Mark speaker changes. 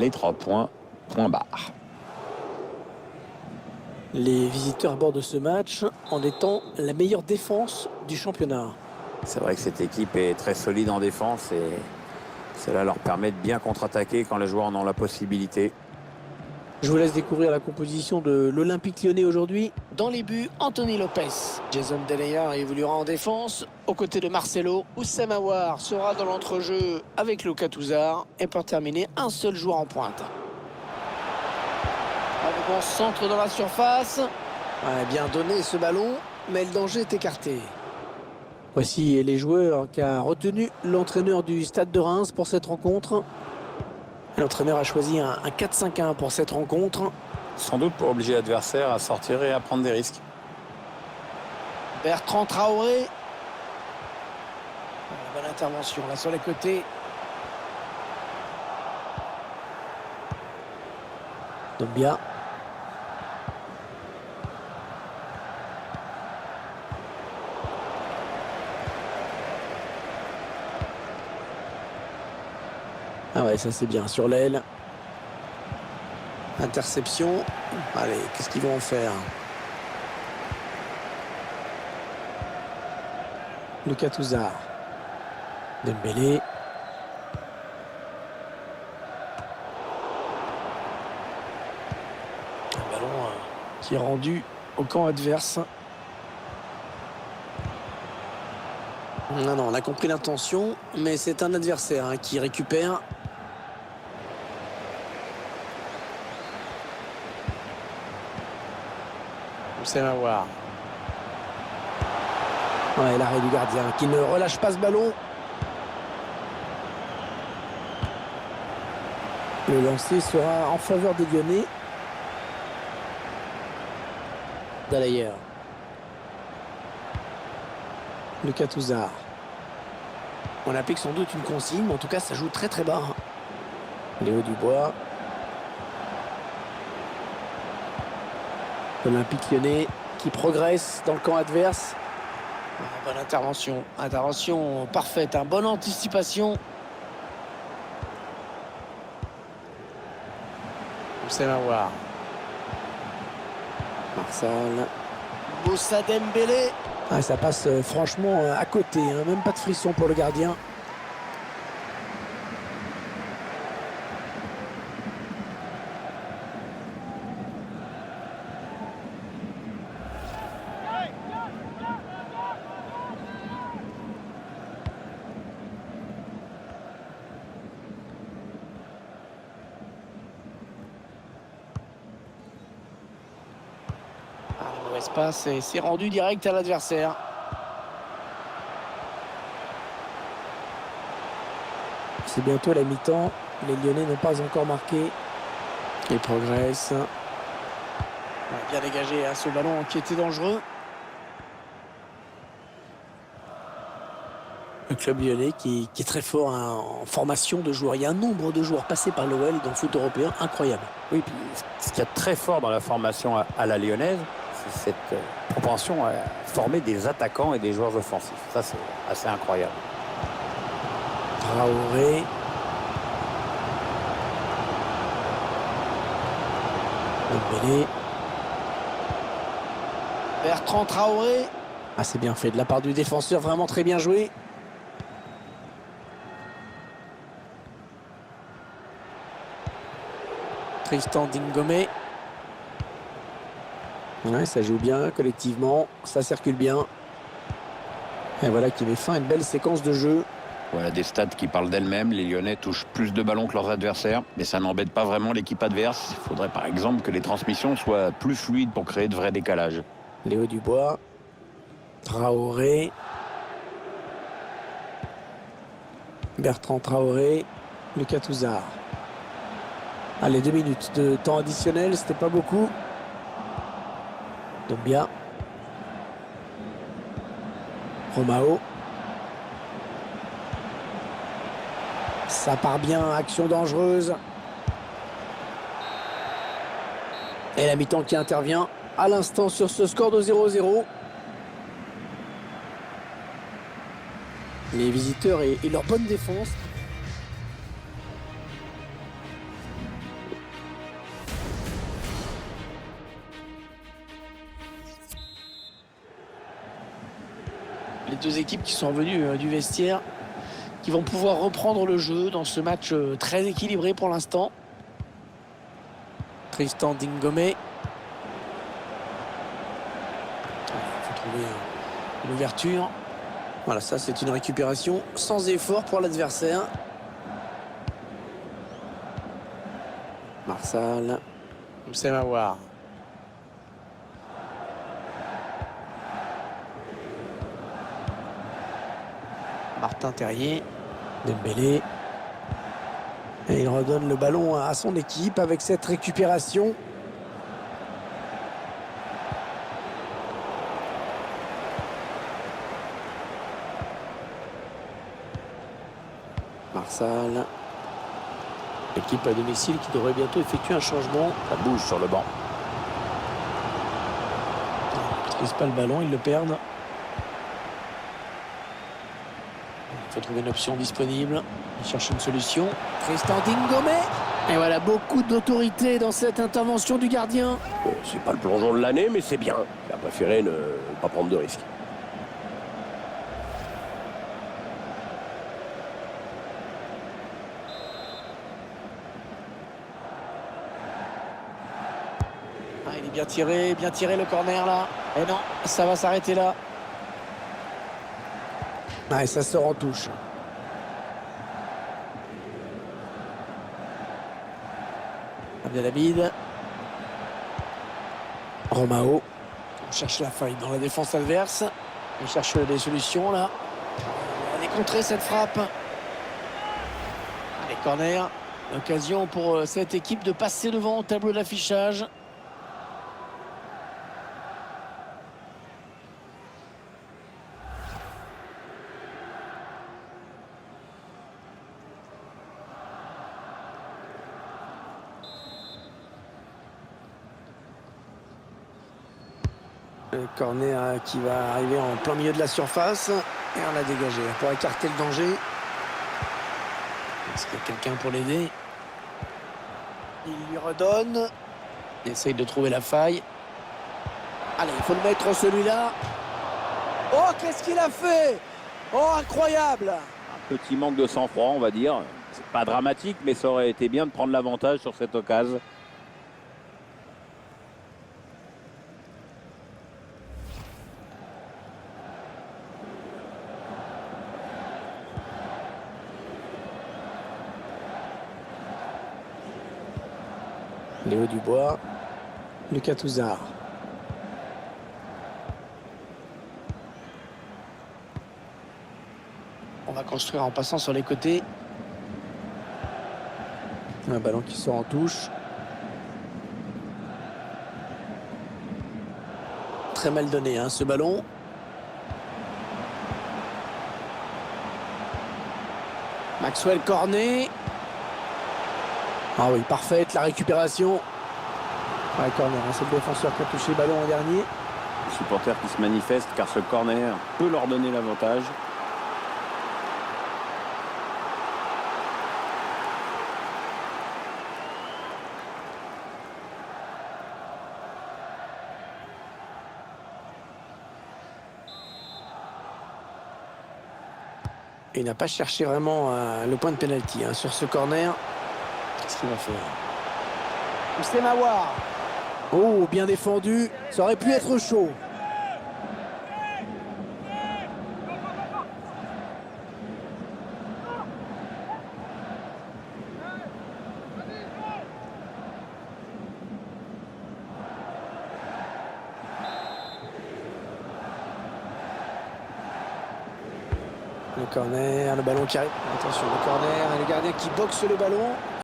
Speaker 1: les 3 points, point barre.
Speaker 2: Les visiteurs abordent ce match en étant la meilleure défense du championnat.
Speaker 1: C'est vrai que cette équipe est très solide en défense et cela leur permet de bien contre-attaquer quand les joueurs en ont la possibilité.
Speaker 2: Je vous laisse découvrir la composition de l'Olympique Lyonnais aujourd'hui. Dans les buts, Anthony Lopez. Jason Denayer évoluera en défense. Aux côtés de Marcelo, Oussem Aouar sera dans l'entrejeu avec Lucas Touzard. Et pour terminer, un seul joueur en pointe. Un bon centre dans la surface. Ouais, bien donné ce ballon, mais le danger est écarté. Voici les joueurs qu'a retenu l'entraîneur du Stade de Reims pour cette rencontre. L'entraîneur a choisi un 4-5-1 pour cette rencontre.
Speaker 1: Sans doute pour obliger l'adversaire à sortir et à prendre des risques.
Speaker 2: Bertrand Traoré. Bonne intervention là sur les côtés. Dombia. Ah ouais, ça c'est bien sur l'aile. Interception. Allez, qu'est-ce qu'ils vont en faire? Lucas Touzard. Dembélé. Un ballon qui est rendu au camp adverse. Non, on a compris l'intention, mais c'est un adversaire qui récupère. C'est à voir. Ouais, l'arrêt du gardien qui ne relâche pas ce ballon. Le lancer sera en faveur des Lyonnais. D'ailleurs. Lucas Touzard. On applique sans doute une consigne, mais en tout cas ça joue très très bas. Léo Dubois. Olympique Lyonnais qui progresse dans le camp adverse. Bonne intervention. Intervention parfaite. Bonne anticipation. C'est à voir. Marcel. Moussa Dembélé. Ah, ça passe franchement à côté. Même pas de frisson pour le gardien. Espace et c'est rendu direct à l'adversaire. C'est bientôt la mi-temps. Les Lyonnais n'ont pas encore marqué. Ils progressent. Bien dégagé à ce ballon qui était dangereux. Le club lyonnais qui est très fort en formation de joueurs. Il y a un nombre de joueurs passés par l'OL dans le foot européen incroyable.
Speaker 1: Oui, puis ce qu'il y a de très fort dans la formation à la lyonnaise, c'est cette propension à former des attaquants et des joueurs offensifs. Ça, c'est assez incroyable.
Speaker 2: Traoré. Dembélé. Bertrand Traoré. Ah, c'est bien fait de la part du défenseur, vraiment très bien joué. Tristan Dingomé. Ouais, ça joue bien collectivement, ça circule bien. Et voilà qui met fin à une belle séquence de jeu.
Speaker 1: Voilà des stats qui parlent d'elles-mêmes. Les Lyonnais touchent plus de ballons que leurs adversaires, mais ça n'embête pas vraiment l'équipe adverse. Il faudrait par exemple que les transmissions soient plus fluides pour créer de vrais décalages.
Speaker 2: Léo Dubois. Traoré. Bertrand Traoré. Lucas Touzard. Allez, 2 minutes de temps additionnel, c'était pas beaucoup. Dombia. Romao. Ça part bien, action dangereuse. Et la mi-temps qui intervient à l'instant sur ce score de 0-0. Les visiteurs et leur bonne défense. Les deux équipes qui sont revenues du vestiaire, qui vont pouvoir reprendre le jeu dans ce match très équilibré pour l'instant. Tristan Dingome. Il faut trouver une ouverture. Voilà, ça c'est une récupération sans effort pour l'adversaire. Marsal. C'est Mawar. Martin Terrier. Dembélé. Et il redonne le ballon à son équipe avec cette récupération. Marsal. L'équipe à domicile qui devrait bientôt effectuer un changement.
Speaker 1: Ça bouge sur le banc.
Speaker 2: Ils ne maîtrisent pas le ballon, ils le perdent. Il faut trouver une option disponible. Il cherche une solution. Tristan Dingome. Et voilà, beaucoup d'autorité dans cette intervention du gardien.
Speaker 3: Bon, c'est pas le plongeon de l'année, mais c'est bien. Il a préféré ne pas prendre de risques.
Speaker 2: Ah, il est bien tiré le corner là. Et non, ça va s'arrêter là. Ah, et ça sort en touche. Abdelhamid. Romao. On cherche la faille dans la défense adverse. On cherche des solutions là. Elle est contrée cette frappe. Les corners. L'occasion pour cette équipe de passer devant au tableau d'affichage. Le corner qui va arriver en plein milieu de la surface. Et on l'a dégagé pour écarter le danger. Est-ce qu'il y a quelqu'un pour l'aider? Il lui redonne. Il essaye de trouver la faille. Allez, il faut le mettre celui-là. Oh, qu'est-ce qu'il a fait? Oh, incroyable!
Speaker 1: Un petit manque de sang-froid, on va dire. C'est pas dramatique, mais ça aurait été bien de prendre l'avantage sur cette occasion.
Speaker 2: Léo Dubois, Lucas Touzard. On va construire en passant sur les côtés. Un ballon qui sort en touche. Très mal donné hein, ce ballon. Maxwell Cornet. Ah oui, parfaite la récupération. Ouais, corner, hein, c'est le défenseur qui a touché le ballon en dernier.
Speaker 1: Les supporters qui se manifestent car ce corner peut leur donner l'avantage.
Speaker 2: Et il n'a pas cherché vraiment le point de pénalty hein, sur ce corner. Qu'est-ce qu'il va faire? C'est Mawar. Oh, bien défendu. Ça aurait pu être chaud. Le corner, le ballon qui arrive. Attention, le corner et le gardien qui boxe le ballon.